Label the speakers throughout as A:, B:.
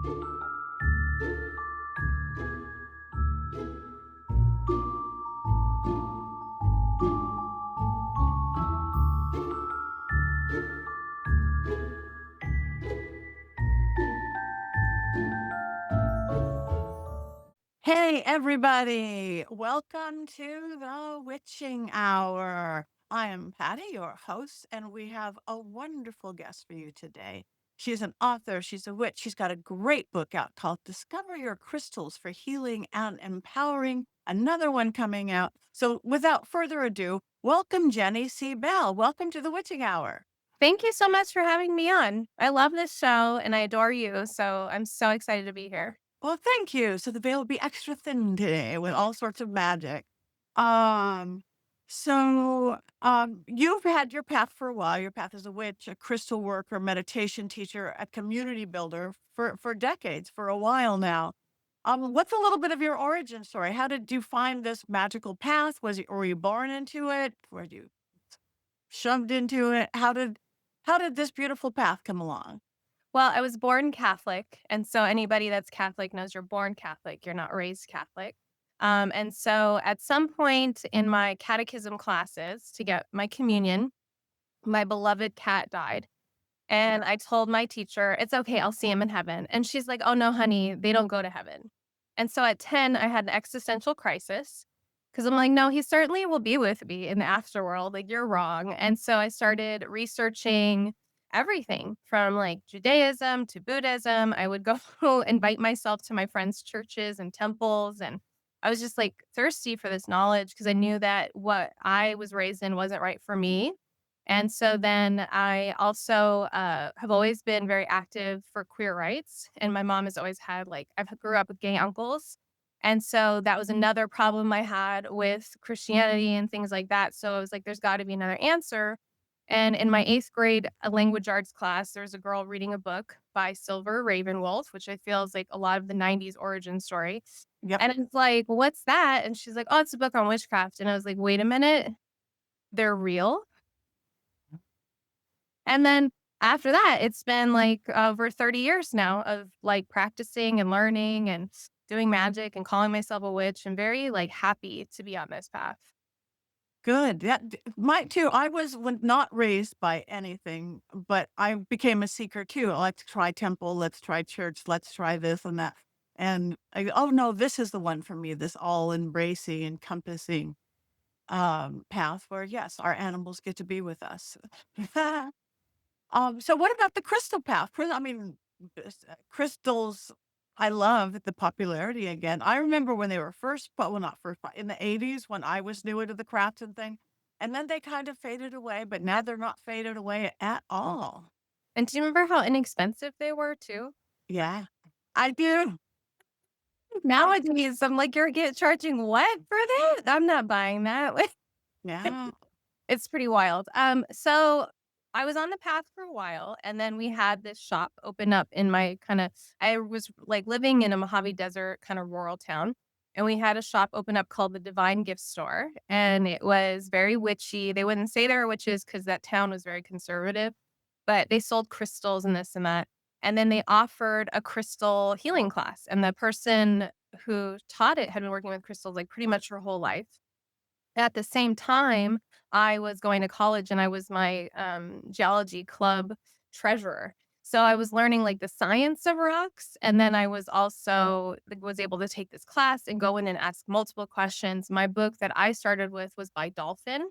A: Hey, everybody. Welcome to the Witching Hour. I am Patty, your host, and we have a wonderful guest for you today. She's an author, she's a witch, she's got a great book out called Discover Your Crystals for Healing and Empowering, another one coming out. So, without further ado, welcome Jenny C. Bell. Welcome to the Witching Hour.
B: Thank you so much for having me on. I love this show and I adore you, so I'm so excited to be here.
A: Well, thank you. So the veil will be extra thin today with all sorts of magic. Um, you've had your path for a while. Your path as a witch, a crystal worker, meditation teacher, a community builder for decades, for a while now. What's a little bit of your origin story? How did you find this magical path? Were you born into it? Were you shoved into it? How did this beautiful path come along?
B: Well, I was born Catholic, and so anybody that's Catholic knows you're born Catholic, you're not raised Catholic. And so at some point in my catechism classes to get my communion, my beloved cat died. And I told my teacher, "It's okay, I'll see him in heaven." And she's like, "Oh, no, honey, they don't go to heaven." And so at 10, I had an existential crisis because I'm like, "No, he certainly will be with me in the afterworld. Like, you're wrong." And so I started researching everything from like Judaism to Buddhism. I would go invite myself to my friends' churches and temples. And I was just like thirsty for this knowledge because I knew that what I was raised in wasn't right for me. And so then I also have always been very active for queer rights. And my mom has always had, like, I grew up with gay uncles. And so that was another problem I had with Christianity and things like that. So I was like, there's got to be another answer. And in my eighth grade language arts class, there's a girl reading a book by Silver Ravenwolf, which I feel is like a lot of the 90s origin story.
A: Yep.
B: And it's like, what's that? And she's like, oh, it's a book on witchcraft. And I was like, wait a minute, they're real? And then after that, it's been like over 30 years now of like practicing and learning and doing magic and calling myself a witch and very like happy to be on this path.
A: Good. Yeah, mine too. I was not raised by anything, but I became a seeker too. I like to try temple, let's try church, let's try this and that. And oh no, this is the one for me, this all embracing, encompassing path where yes, our animals get to be with us. So what about the crystal path? I mean, crystals, I love the popularity again. I remember when they were first, well, not first, but in the 80s when I was new into the crafts and thing. And then they kind of faded away, but now they're not faded away at all.
B: And do you remember how inexpensive they were too?
A: Yeah, I do. I do.
B: Nowadays, I'm like, you're charging what for that? I'm not buying that.
A: Yeah.
B: It's pretty wild. So I was on the path for a while, and then we had this shop open up in my I was like living in a Mojave Desert kind of rural town. And we had a shop open up called the Divine Gift Store. And it was very witchy. They wouldn't say they were witches because that town was very conservative, but they sold crystals and this and that. And then they offered a crystal healing class. And the person who taught it had been working with crystals like pretty much her whole life. At the same time, I was going to college and I was my, geology club treasurer. So I was learning, like, the science of rocks, and then I was also like, was able to take this class and go in and ask multiple questions. My book that I started with was by Dolphin.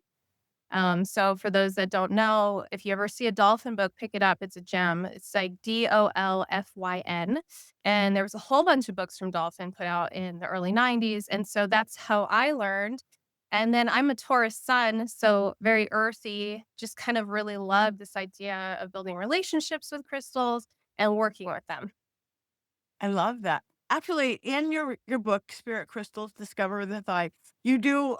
B: So for those that don't know, if you ever see a dolphin book, pick it up. It's a gem. It's like Dolfyn. And there was a whole bunch of books from Dolphin put out in the early 90s. And so that's how I learned. And then I'm a Taurus sun, so very earthy, just kind of really love this idea of building relationships with crystals and working with them.
A: I love that. Actually, in your book, Spirit Crystals, Discover the Thigh, you do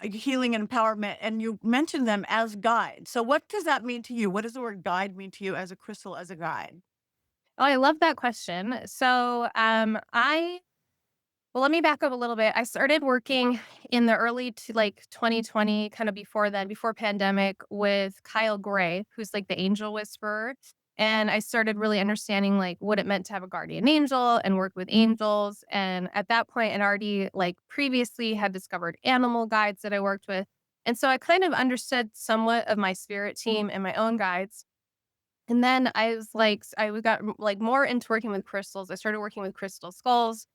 A: healing and empowerment, and you mention them as guides. So, what does that mean to you? What does the word guide mean to you as a crystal, as a guide?
B: Oh, I love that question. So, well, let me back up a little bit. I started working in the early to like 2020, kind of before then, before pandemic, with Kyle Gray, who's like the angel whisperer. And I started really understanding like what it meant to have a guardian angel and work with angels. And at that point, and already like previously had discovered animal guides that I worked with. And so I kind of understood somewhat of my spirit team and my own guides. And then I was like, got like more into working with crystals. I started working with crystal skulls.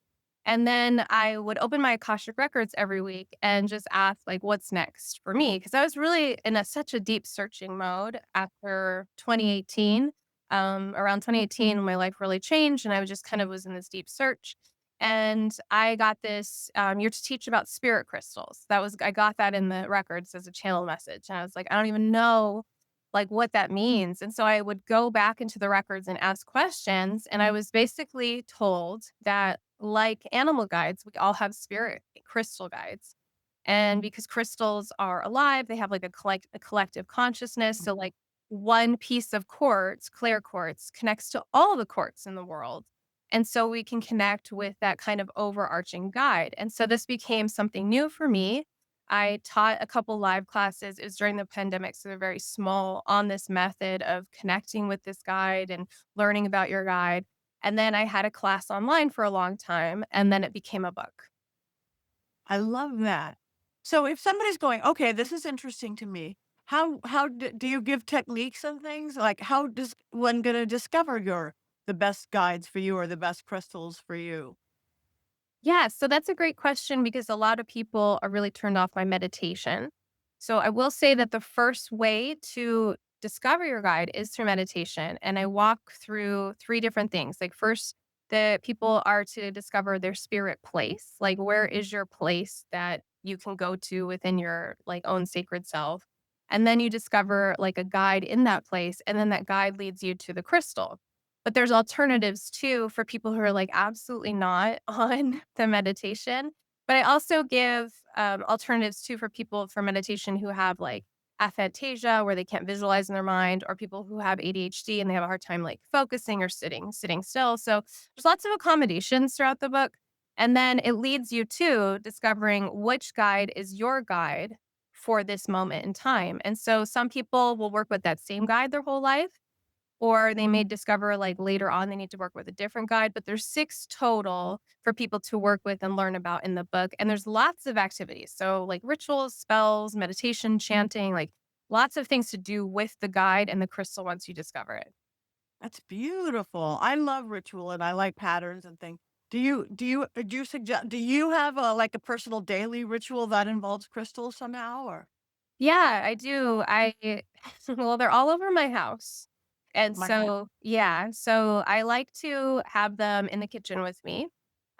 B: And then I would open my Akashic records every week and just ask, like, what's next for me? Because I was really in such a deep searching mode after 2018. Around 2018, my life really changed, and I just kind of was in this deep search. And I got this, you're to teach about spirit crystals. I got that in the records as a channel message. And I was like, I don't even know like what that means. And so I would go back into the records and ask questions. And I was basically told that, like animal guides, we all have spirit crystal guides. And because crystals are alive, they have like a collective consciousness. So, like one piece of quartz, clear quartz, connects to all the quartz in the world. And so we can connect with that kind of overarching guide. And so this became something new for me. I taught a couple live classes. It was during the pandemic, so they're very small on this method of connecting with this guide and learning about your guide. And then I had a class online for a long time, and then it became a book.
A: I love that. So if somebody's going, okay, this is interesting to me. Do you give techniques and things like how does one going to discover the best guides for you or the best crystals for you?
B: Yeah, so that's a great question because a lot of people are really turned off by meditation. So I will say that the first way to discover your guide is through meditation. And I walk through three different things. Like, first, the people are to discover their spirit place. Like, where is your place that you can go to within your like own sacred self? And then you discover like a guide in that place. And then that guide leads you to the crystal. But there's alternatives too for people who are, like, absolutely not on the meditation. But I also give, alternatives too for people for meditation who have, like, aphantasia, where they can't visualize in their mind, or people who have ADHD and they have a hard time, like, focusing or sitting still. So there's lots of accommodations throughout the book, and then it leads you to discovering which guide is your guide for this moment in time. And so some people will work with that same guide their whole life, or they may discover, like, later on they need to work with a different guide, but there's 6 total for people to work with and learn about in the book, and there's lots of activities. So, like, rituals, spells, meditation, chanting, like, lots of things to do with the guide and the crystal once you discover it.
A: That's beautiful. I love ritual and I like patterns and things. Do you have a like a personal daily ritual that involves crystals somehow or
B: Yeah, I do. Well, they're all over my house. And
A: my house?
B: so I like to have them in the kitchen with me.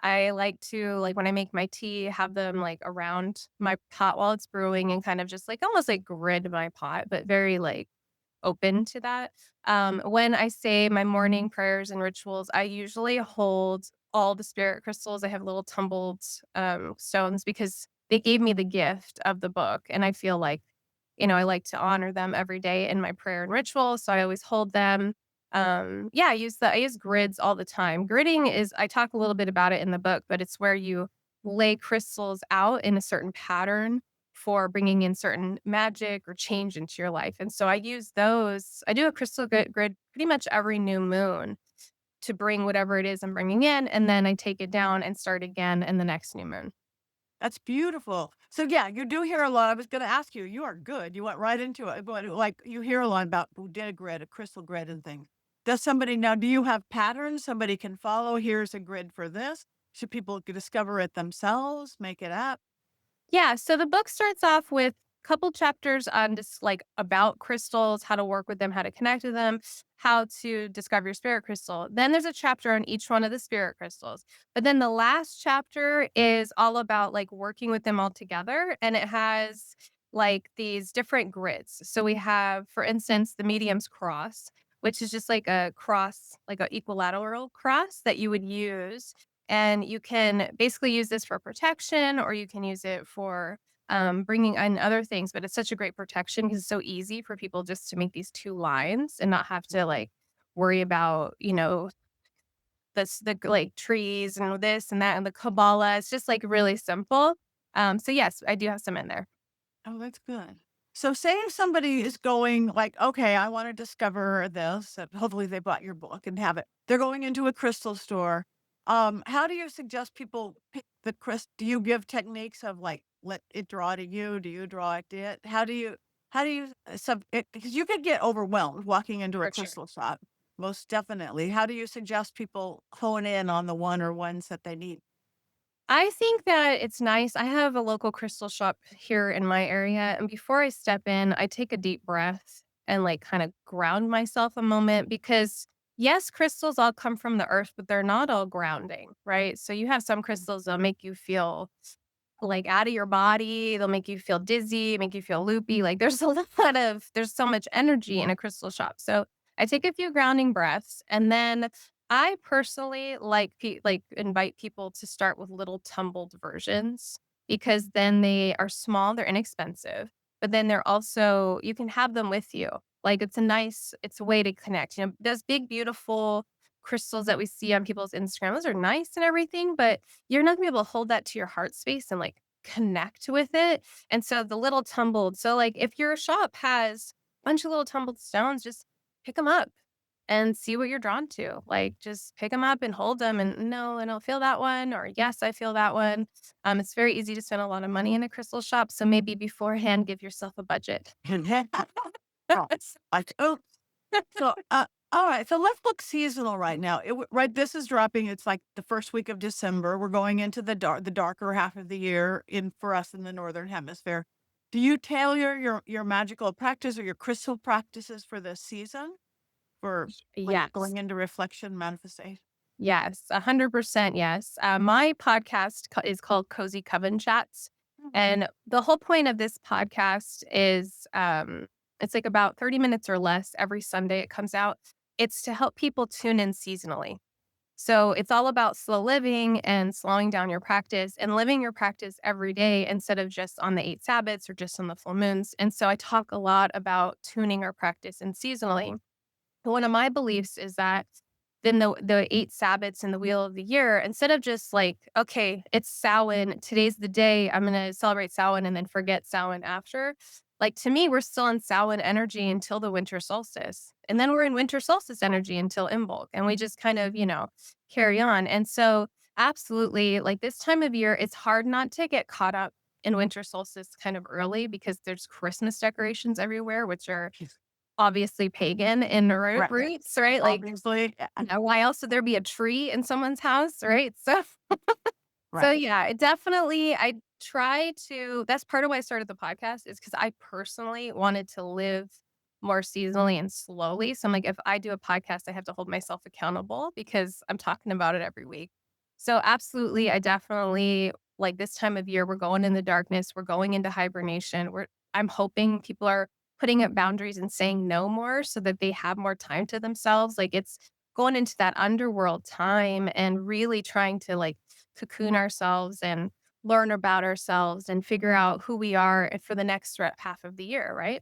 B: I like to, like, when I make my tea, have them like around my pot while it's brewing and kind of just like almost like grid my pot, but very like open to that. When I say my morning prayers and rituals, I usually hold all the spirit crystals. I have little tumbled stones because they gave me the gift of the book. And I feel like, I like to honor them every day in my prayer and ritual. So I always hold them. Yeah, I use grids all the time. Gridding is, I talk a little bit about it in the book, but it's where you lay crystals out in a certain pattern for bringing in certain magic or change into your life. And so I use those. I do a crystal grid pretty much every new moon to bring whatever it is I'm bringing in. And then I take it down and start again in the next new moon.
A: That's beautiful. So yeah, you do hear a lot. I was going to ask you. You are good. You went right into it. But like you hear a lot about who did a grid, a crystal grid, and things. Does somebody now? Do you have patterns somebody can follow? Here's a grid for this. Should people discover it themselves? Make it up?
B: Yeah, so the book starts off with a couple chapters on just like about crystals, how to work with them, how to connect with them, how to discover your spirit crystal. Then there's a chapter on each one of the spirit crystals. But then the last chapter is all about like working with them all together, and it has like these different grids. So we have, for instance, the medium's cross, which is just like a cross, like an equilateral cross that you would use, and you can basically use this for protection, or you can use it for bringing in other things. But it's such a great protection because it's so easy for people just to make these two lines and not have to like worry about, the like trees and this and that and the Kabbalah. It's just like really simple. So yes, I do have some in there.
A: Oh, that's good. So say if somebody is going like, okay, I want to discover this, and hopefully they bought your book and have it. They're going into a crystal store. How do you suggest people pick the crystal? Do you give techniques of like let it draw to you? Do you draw it to it? How do you sub it? Because you could get overwhelmed walking into a
B: For sure.
A: crystal shop. Most definitely. How do you suggest people hone in on the one or ones that they need?
B: I think that it's nice. I have a local crystal shop here in my area, and before I step in, I take a deep breath and like kind of ground myself a moment because yes, crystals all come from the earth, but they're not all grounding, right? So you have some crystals that make you feel like out of your body. They'll make you feel dizzy, make you feel loopy. Like there's a there's so much energy in a crystal shop. So I take a few grounding breaths and then I personally like invite people to start with little tumbled versions because then they are small, they're inexpensive, but then they're also you can have them with you. Like it's a way to connect. You know, those big beautiful crystals that we see on people's Instagram, those are nice and everything, but you're not gonna be able to hold that to your heart space and, like, connect with it, and so the little tumbled like, if your shop has a bunch of little tumbled stones, just pick them up and see what you're drawn to. Like, just pick them up and hold them and, "No, I don't feel that one," or, "Yes, I feel that one." It's very easy to spend a lot of money in a crystal shop, so maybe beforehand, give yourself a budget.
A: Oh, oh, so, all right. So let's look seasonal right now. Right, this is dropping. It's like the first week of December. We're going into the darker half of the year in for us in the northern hemisphere. Do you tailor your magical practice or your crystal practices for this season? For like
B: Yes.
A: going into reflection, manifestation.
B: Yes, 100% yes. My podcast is called Cozy Coven Chats. And the whole point of this podcast is it's like about 30 minutes or less every Sunday it comes out. It's to help people tune in seasonally. So it's all about slow living and slowing down your practice and living your practice every day instead of just on the eight Sabbaths or just on the full moons. And so I talk a lot about tuning our practice and seasonally. One of my beliefs is that then the 8 Sabbats in the wheel of the year, instead of just like, "Okay, it's Samhain, today's the day, I'm gonna celebrate Samhain and then forget Samhain after." Like, to me, we're still in Samhain energy until the winter solstice, and then we're in winter solstice energy until Imbolc, and we just kind of, carry on, and so, absolutely, like, this time of year, it's hard not to get caught up in winter solstice kind of early because there's Christmas decorations everywhere, which are obviously pagan in
A: Right.
B: roots, right? Like,
A: Obviously.
B: why else would there be a tree in someone's house, right? So
A: Right.
B: yeah, it definitely I try to that's part of why I started the podcast is because I personally wanted to live more seasonally and slowly. So I'm like, if I do a podcast, I have to hold myself accountable because I'm talking about it every week. So absolutely, I definitely like this time of year, we're going in the darkness, we're going into hibernation. I'm hoping people are putting up boundaries and saying no more so that they have more time to themselves. Like it's going into that underworld time and really trying to like cocoon ourselves and learn about ourselves and figure out who we are for the next half of the year, right?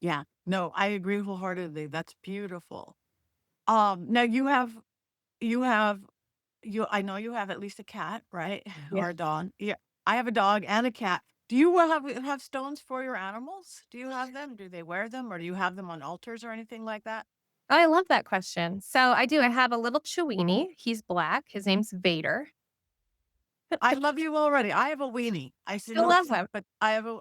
A: Yeah. No, I agree wholeheartedly. That's beautiful. Now you have I know you have at least a cat, right?
B: Yeah.
A: Or a dog. Yeah. I have a dog and a cat. Do you have stones for your animals? Do you have them? Do they wear them or do you have them on altars or anything like that?
B: I love that question. So I do. I have a little Chiweenie. He's black. His name's Vader.
A: I love you already. I have a weenie. I
B: I
A: still
B: love
A: don't,
B: him.
A: but I have a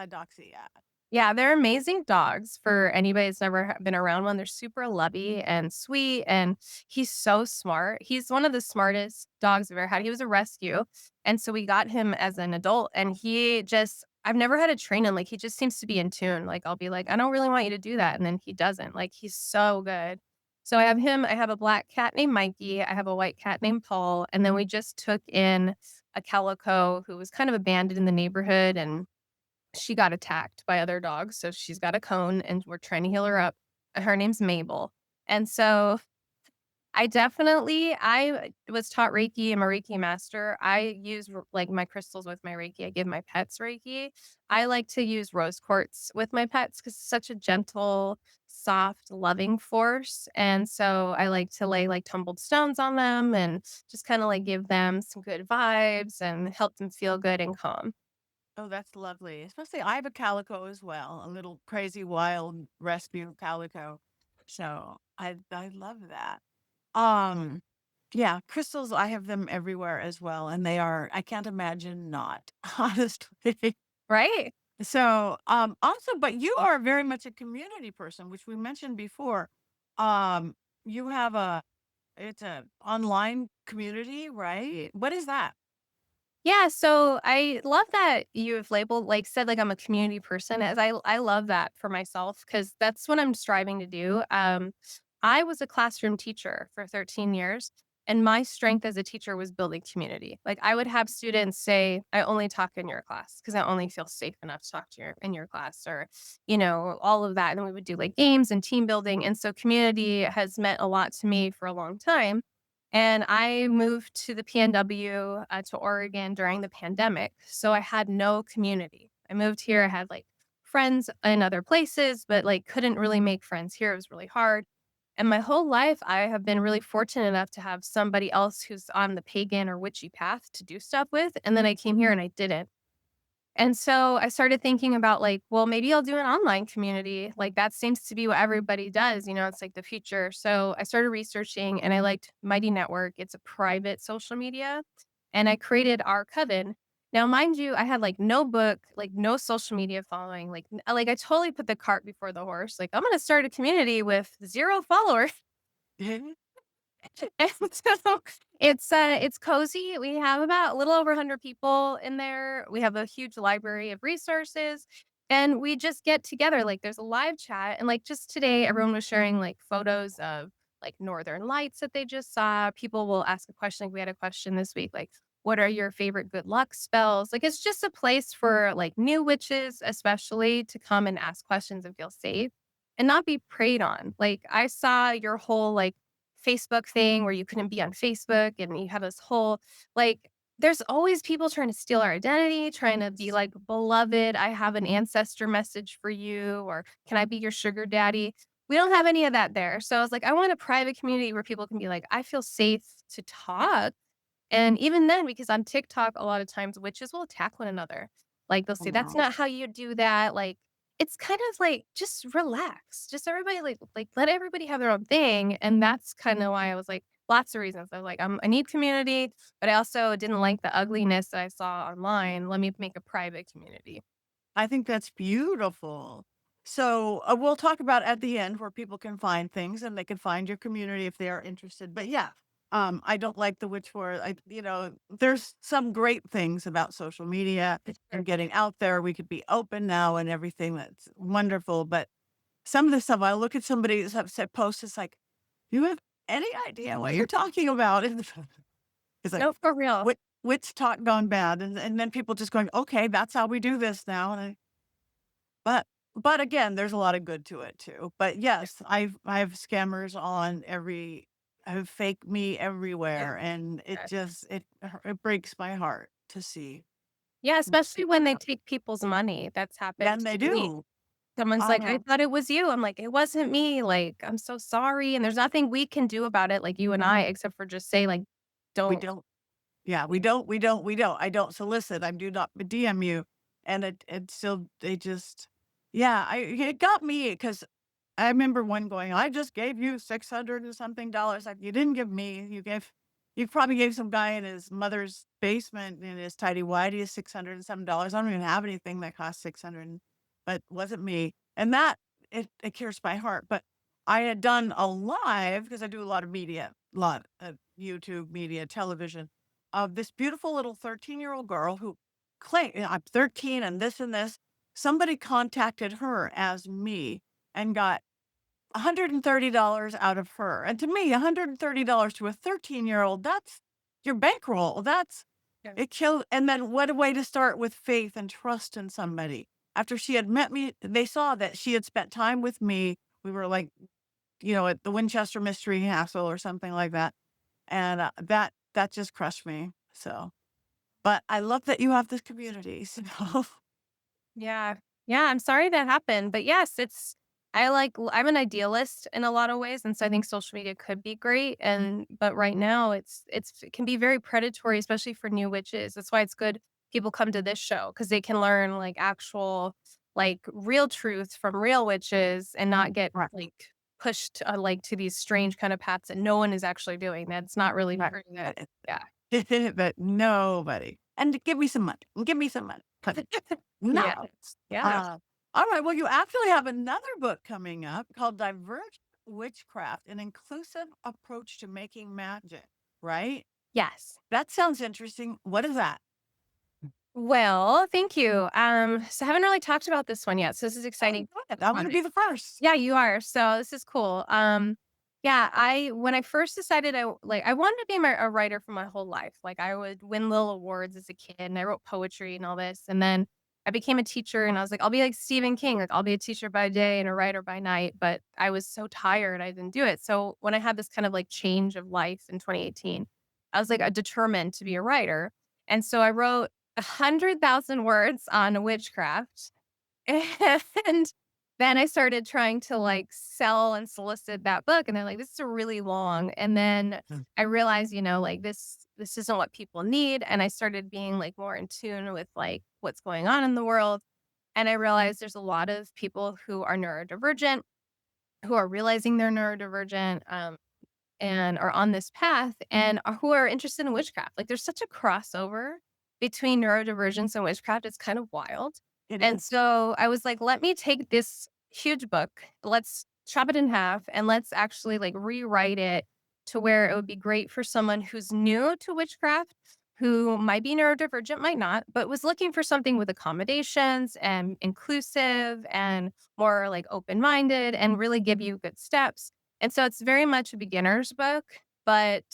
A: doxy. Yeah.
B: Yeah, they're amazing dogs for anybody that's never been around one. They're super lovey and sweet, and he's so smart. He's one of the smartest dogs I've ever had. He was a rescue, and so we got him as an adult, and he just I've never had to train him. Like he just seems to be in tune. Like I'll be like, I don't really want you to do that, and then he doesn't. Like he's so good. So I have him. I have a black cat named Mikey. I have a white cat named Paul, and then we just took in a calico who was kind of abandoned in the neighborhood, and she got attacked by other dogs, so she's got a cone, and we're trying to heal her up. Her name's Mabel, and so I was taught Reiki. I'm a Reiki master. I use like my crystals with my Reiki. I give my pets Reiki. I like to use rose quartz with my pets because it's such a gentle, soft, loving force. And so I like to lay like tumbled stones on them and just kind of like give them some good vibes and help them feel good and calm.
A: Oh, that's lovely. Especially I have a calico as well, a little crazy wild rescue calico. So I love that. Um, yeah, crystals, I have them everywhere as well, and they are I can't imagine not, honestly.
B: Right?
A: So, also, but you are very much a community person, which we mentioned before. Um, you have it's a online community, right? What is that?
B: Yeah, so I love that you've labeled like said like I'm a community person as I love that for myself cuz that's what I'm striving to do. I was a classroom teacher for 13 years and my strength as a teacher was building community. Like I would have students say I only talk in your class cuz I only feel safe enough to talk to your in your class or all of that and then we would do like games and team building and so community has meant a lot to me for a long time. And I moved to the PNW, to Oregon during the pandemic, so I had no community. I moved here, I had, like, friends in other places, but, like, couldn't really make friends here, it was really hard. And my whole life, I have been really fortunate enough to have somebody else who's on the pagan or witchy path to do stuff with, and then I came here and I didn't. And so I started thinking about like, well, maybe I'll do an online community. Like that seems to be what everybody does, it's like the future. So I started researching and I liked Mighty Network. It's a private social media and I created our Coven. Now, mind you, I had like no book, like no social media following, like I totally put the cart before the horse. Like I'm going to start a community with 0 followers. And so it's cozy. We have about a little over 100 people in there. We have a huge library of resources and we just get together. Like there's a live chat and like just today everyone was sharing like photos of like northern lights that they just saw. People will ask a question. Like we had a question this week like what are your favorite good luck spells? Like it's just a place for like new witches especially to come and ask questions and feel safe and not be preyed on. Like I saw your whole like Facebook thing where you couldn't be on Facebook and you have this whole like there's always people trying to steal our identity, trying to be like beloved. I have an ancestor message for you, or can I be your sugar daddy? We don't have any of that there. So I was like, I want a private community where people can be like, I feel safe to talk and even then, because on TikTok, a lot of times witches will attack one another. Like they'll
A: Oh,
B: say, "That's
A: no.
B: not how you do that." Like it's kind of like just relax, just everybody like let everybody have their own thing, and that's kind of why I was like lots of reasons. I was like, I need community, but I also didn't like the ugliness that I saw online. Let me make a private community.
A: I think that's beautiful. So, we'll talk about at the end where people can find things and they can find your community if they are interested. But yeah, I don't like the witch war. There's some great things about social media and getting out there. We could be open now and everything. That's wonderful. But some of the stuff I look at somebody's upset post, it's like, you have any idea what you're talking about? And it's like,
B: No, for real.
A: witch talk gone bad. And then people just going, okay, that's how we do this now. But but again, there's a lot of good to it too. But yes, I have scammers on I have fake me
B: Yeah.
A: everywhere, and it just it breaks my heart to see.
B: Yeah, especially when they take people's money. That's happened
A: And they
B: to me.
A: do.
B: Someone's like, "I
A: Uh,
B: thought it was you." I'm like, "It wasn't me, like, I'm so sorry," and there's nothing we can do about it, like, you and I, except for just say, like,
A: we
B: "Don't."
A: don't. Yeah, we don't. I don't solicit. I do not DM you, and it still they just yeah. I it got me because I remember one going, "I just gave you 600 and something dollars." Like, "You didn't give me, you probably gave some guy in his mother's basement in his tidy whitey 600 and some dollars. I don't even have anything that costs 600, but it wasn't me." And that it cures my heart. But I had done a live because I do a lot of media, a lot of YouTube media, television, of this beautiful little 13-year-old girl who claimed, "I'm 13 and this and this." Somebody contacted her as me and got $130 out of her. And to me, $130 to a 13-year-old, that's your bankroll. That's
B: Yeah.
A: it killed. And then what a way to start with faith and trust in somebody. After she had met me, they saw that she had spent time with me. We were like, at the Winchester Mystery Castle or something like that. And that just crushed me. So, but I love that you have this community. So,
B: Yeah. Yeah, I'm sorry that happened, but yes, I'm an idealist in a lot of ways, and so I think social media could be great, but right now it can be very predatory, especially for new witches. That's why it's good people come to this show because they can learn like actual, like real truth from real witches and not get
A: Right.
B: like pushed like to these strange kind of paths that no one is actually doing. That's not really
A: Right.
B: true. That yeah.
A: But nobody. And give me some money. Give me some money.
B: Yeah.
A: No.
B: Yeah.
A: Uh, all right. Well, you actually have another book coming up called Divergent Witchcraft, an inclusive approach to making magic, right?
B: Yes.
A: That sounds interesting. What is that?
B: Well, thank you. So I haven't really talked about this one yet. So this is
A: Oh,
B: exciting.
A: good. I want to be the first.
B: Yeah, you are. So this is cool. Yeah, I when I first decided I wanted to be a writer for my whole life. Like I would win little awards as a kid and I wrote poetry and all this. And then I became a teacher and I was like, I'll be like Stephen King. Like I'll be a teacher by day and a writer by night. But I was so tired, I didn't do it. So when I had this kind of like change of life in 2018, I was like determined to be a writer. And so I wrote 100,000 words on witchcraft. And then I started trying to, like, sell and solicit that book, and they're like, "This is really long." And then
A: Mm.
B: I realized, like, this isn't what people need, and I started being, like, more in tune with, like, what's going on in the world, and I realized there's a lot of people who are neurodivergent, who are realizing they're neurodivergent, and are on this path and who are interested in witchcraft. Like there's such a crossover between neurodivergence and witchcraft. It's kind of wild.
A: It
B: And
A: is.
B: so I was like, let me take this huge book, let's chop it in half and let's actually like rewrite it to where it would be great for someone who's new to witchcraft, who might be neurodivergent, might not, but was looking for something with accommodations and inclusive and more like open minded and really give you good steps. And so it's very much a beginner's book, but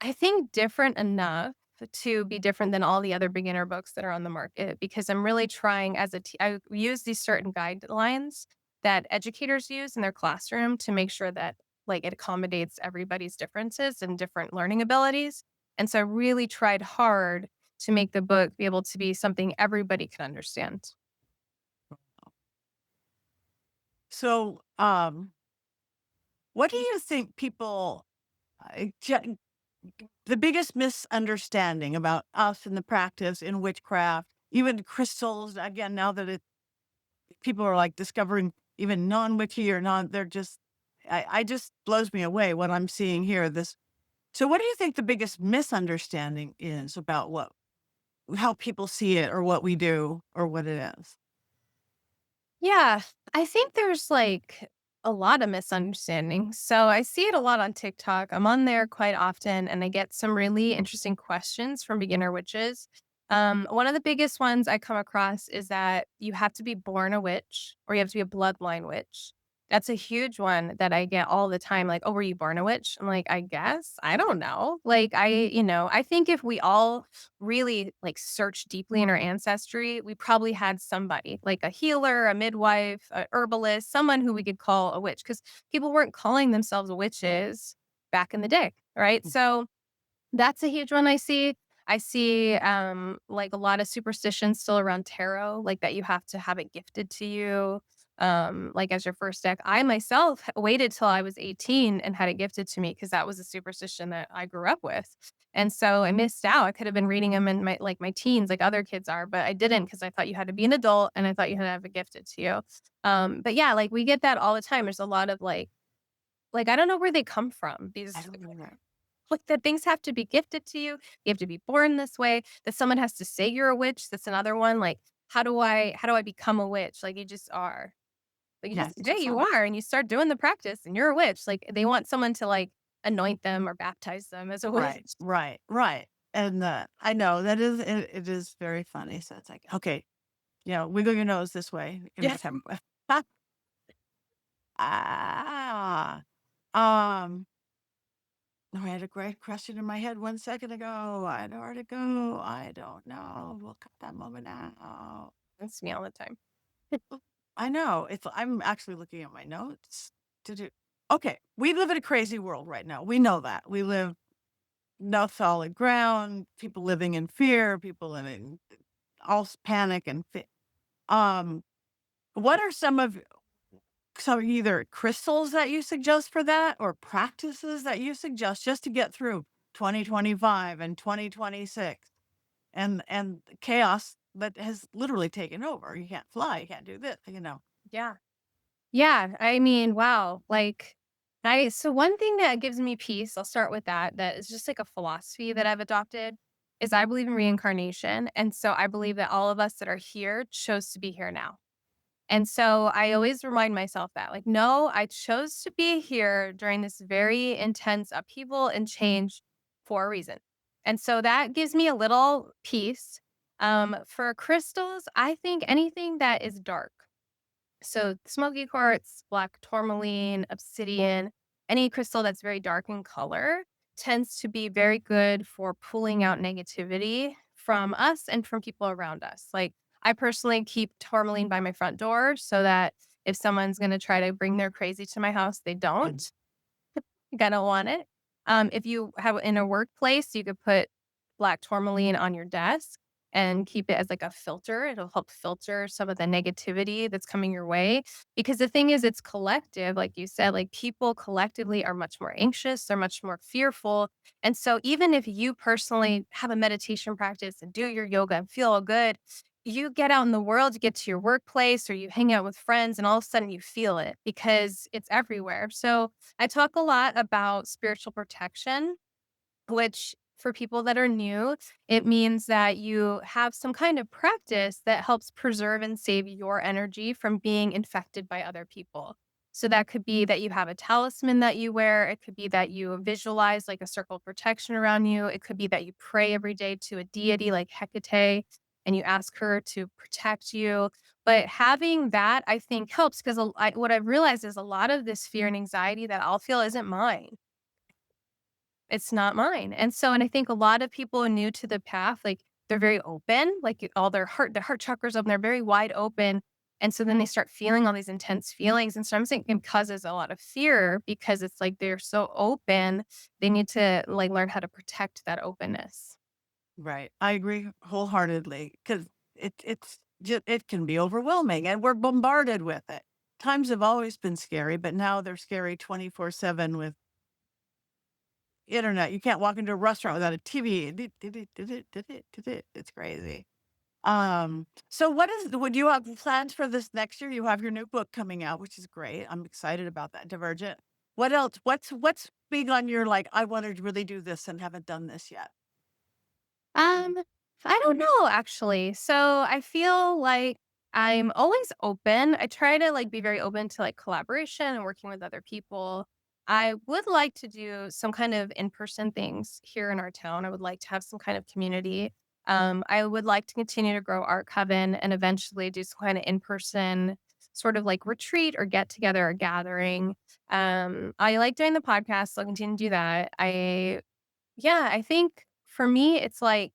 B: I think different enough to be different than all the other beginner books that are on the market because I'm really trying I use these certain guidelines that educators use in their classroom to make sure that like it accommodates everybody's differences and different learning abilities. And so I really tried hard to make the book be able to be something everybody can understand.
A: So, what do you think people, the biggest misunderstanding about us in the practice in witchcraft, even crystals, again, now that people are like discovering even non-witchy or non, they're just, I just blows me away what I'm seeing here. So what do you think the biggest misunderstanding is about how people see it or what we do or what it is?
B: Yeah, I think there's like a lot of misunderstandings. So I see it a lot on TikTok. I'm on there quite often and I get some really interesting questions from beginner witches. One of the biggest ones I come across is that you have to be born a witch or you have to be a bloodline witch. That's a huge one that I get all the time. Like, oh, were you born a witch? I'm like, I guess. I don't know. Like, I think if we all really like search deeply in our ancestry, we probably had somebody like a healer, a midwife, a herbalist, someone who we could call a witch because people weren't calling themselves witches back in the day. Right.
A: Mm.
B: So that's a huge one I see. I see, like, a lot of superstitions still around tarot, like, that you have to have it gifted to you, like, as your first deck. I myself waited till I was 18 and had it gifted to me because that was a superstition that I grew up with, and so I missed out. I could have been reading them in my teens like other kids are, but I didn't because I thought you had to be an adult, and I thought you had to have it gifted to you. But yeah, like, we get that all the time. There's a lot of, I don't know where they come from,
A: I
B: these
A: don't know that.
B: like, that things have to be gifted to you. You have to be born this way, that someone has to say you're a witch. That's another one. Like, how do I become a witch? Like, you just are. Like, you
A: Yeah,
B: just
A: you
B: today
A: just
B: you
A: are.
B: are, and you start doing the practice, and you're a witch. Like, they want someone to, like, anoint them or baptize them as a witch.
A: Right, right, right. And I know that it is very funny. So it's like, okay, wiggle your nose this way.
B: Yeah.
A: Ah, um, no, I had a great question in my head 1 second ago. I know where to go. I don't know. We'll cut that moment out.
B: That's me all the time.
A: I know. I'm actually looking at my notes to do. Okay, we live in a crazy world right now. We know that. We live no solid ground, people living in fear, people living panic and um what are some either crystals that you suggest for that or practices that you suggest just to get through 2025 and 2026 and chaos that has literally taken over. You can't fly, you can't do this,
B: Yeah. Yeah, I mean, wow, like, I so one thing that gives me peace, I'll start with that, that is just like a philosophy that I've adopted, is I believe in reincarnation, and so I believe that all of us that are here chose to be here now. And so I always remind myself that, like, no, I chose to be here during this very intense upheaval and change for a reason. And so that gives me a little peace. For crystals, I think anything that is dark. So smoky quartz, black tourmaline, obsidian, any crystal that's very dark in color tends to be very good for pulling out negativity from us and from people around us. Like I personally keep tourmaline by my front door so that if someone's going to try to bring their crazy to my house, they don't. Gonna want it. If you have in a workplace, you could put black tourmaline on your desk and keep it as like a filter. It'll help filter some of the negativity that's coming your way. Because the thing is, it's collective. Like you said, like people collectively are much more anxious, they're much more fearful. And so, even if you personally have a meditation practice and do your yoga and feel good, you get out in the world, you get to your workplace or you hang out with friends, and all of a sudden you feel it because it's everywhere. So, I talk a lot about spiritual protection, which for people that are new, it means that you have some kind of practice that helps preserve and save your energy from being infected by other people. So that could be that you have a talisman that you wear. It could be that you visualize like a circle of protection around you. It could be that you pray every day to a deity like Hecate and you ask her to protect you. But having that, I think, helps because what I've realized is a lot of this fear and anxiety that I'll feel isn't mine. It's not mine. And I think a lot of people new to the path, like they're very open, like all their heart chakras open, they're very wide open. And so then they start feeling all these intense feelings. And sometimes it causes a lot of fear because it's like they're so open. They need to like learn how to protect that openness.
A: Right. I agree wholeheartedly because it's just, it can be overwhelming and we're bombarded with it. Times have always been scary, but now they're scary 24/7 with internet. You can't walk into a restaurant without a TV. It's crazy. So would you have plans for this next year? You have your new book coming out, which is great. I'm excited about that. Divergent. What else? What's big on your like, I want to really do this and haven't done this yet?
B: Um, I don't know actually. So I feel like I'm always open. I try to like be very open to like collaboration and working with other people. I would like to do some kind of in-person things here in our town. I would like to have some kind of community. I would like to continue to grow our coven and eventually do some kind of in-person sort of like retreat or get together or gathering. I like doing the podcast, so I'll continue to do that. I think for me, it's like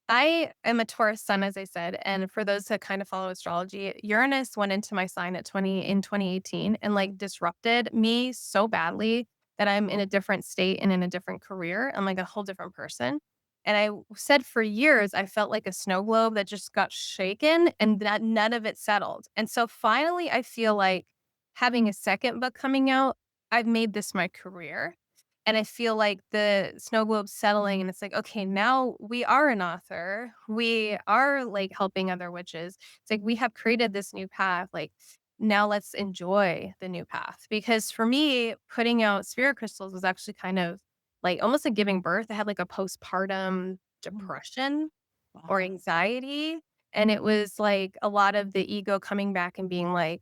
B: I am a Taurus sun, as I said, and for those that kind of follow astrology, Uranus went into my sign at 2018 and like disrupted me so badly that I'm in a different state and in a different career. I'm like a whole different person. And said for years, I felt like a snow globe that just got shaken and that none of it settled. And so finally, I feel like having a second book coming out, I've made this my career. And I feel like the snow globe's settling and it's like, okay, now we are an author. We are like helping other witches. It's like we have created this new path. Like now let's enjoy the new path. Because for me, putting out spirit crystals was actually kind of like almost like giving birth. I had like a postpartum
A: Mm,
B: depression or
A: wow.
B: anxiety. And it was like a lot of the ego coming back and being like,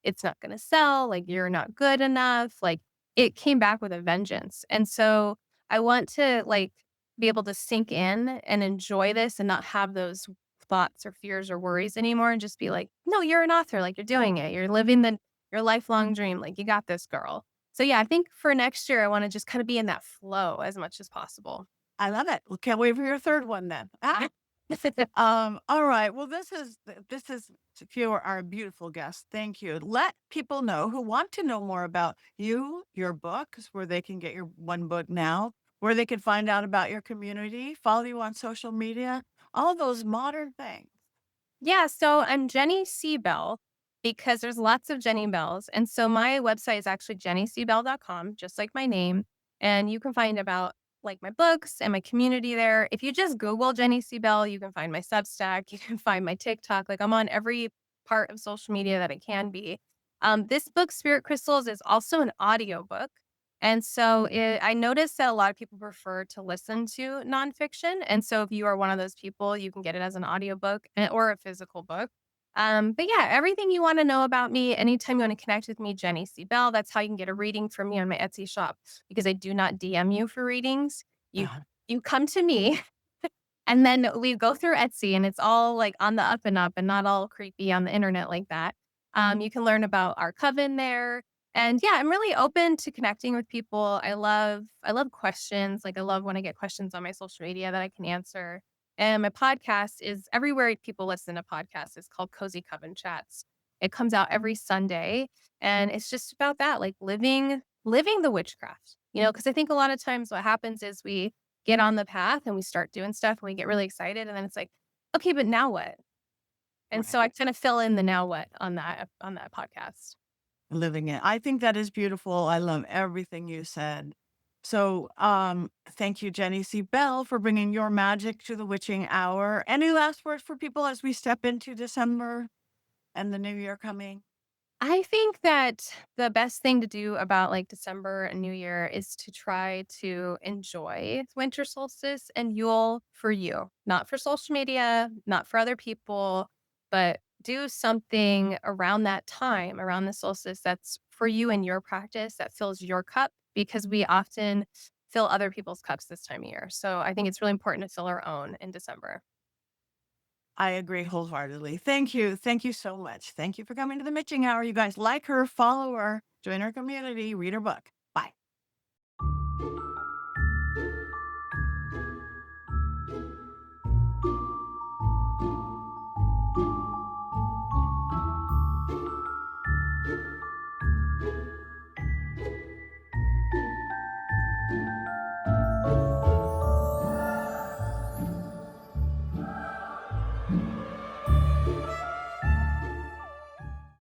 B: it's not going to sell. Like, you're not good enough. Like, it came back with a vengeance. And so I want to like be able to sink in and enjoy this and not have those thoughts or fears or worries anymore and just be like, no, you're an author. Like, you're doing it. You're living your lifelong dream. Like, you got this, girl. So, yeah, I think for next year, I want to just kind of be in that flow as much as possible.
A: I love it. Well, can't wait for your third one then. All right. Well, this is you are our beautiful guest. Thank you. Let people know who want to know more about you, your books, where they can get your one book now, where they can find out about your community, follow you on social media, all those modern things.
B: Yeah, so I'm Jenny C. Bell because there's lots of Jenny Bells. And so my website is actually jennycbell.com, just like my name. And you can find about like my books and my community there. If you just Google Jenny C. Bell, you can find my Substack, you can find my TikTok. Like I'm on every part of social media that I can be. This book, Spirit Crystals, is also an audiobook. And so I noticed that a lot of people prefer to listen to nonfiction. And so if you are one of those people, you can get it as an audiobook or a physical book. But yeah, everything you want to know about me, anytime you want to connect with me, Jenny C. Bell, that's how you can get a reading from me on my Etsy shop because I do not DM you for readings. You
A: Uh,
B: you come to me and then we go through Etsy and it's all like on the up and up and not all creepy on the internet like that. You can learn about our coven there. And yeah, I'm really open to connecting with people. I love questions. Like I love when I get questions on my social media that I can answer. And my podcast is everywhere people listen to podcasts. It's called Cozy Coven Chats. It comes out every Sunday and it's just about that, like living the witchcraft. Because I think a lot of times what happens is we get on the path and we start doing stuff and we get really excited and then it's like, okay, but now what? And
A: right.
B: so I kind of fill in the now what on that podcast.
A: Living it. I think that is beautiful. I love everything you said. So, thank you, Jenny C. Bell, for bringing your magic to the witching hour. Any last words for people as we step into December and the new year coming?
B: I think that the best thing to do about like December and New Year is to try to enjoy winter solstice and Yule for you, not for social media, not for other people, but do something around that time, around the solstice that's for you and your practice that fills your cup because we often fill other people's cups this time of year. So I think it's really important to fill our own in December.
A: I agree wholeheartedly. Thank you. Thank you so much. Thank you for coming to the witching hour. You guys like her, follow her, join her community, read her book. Bye.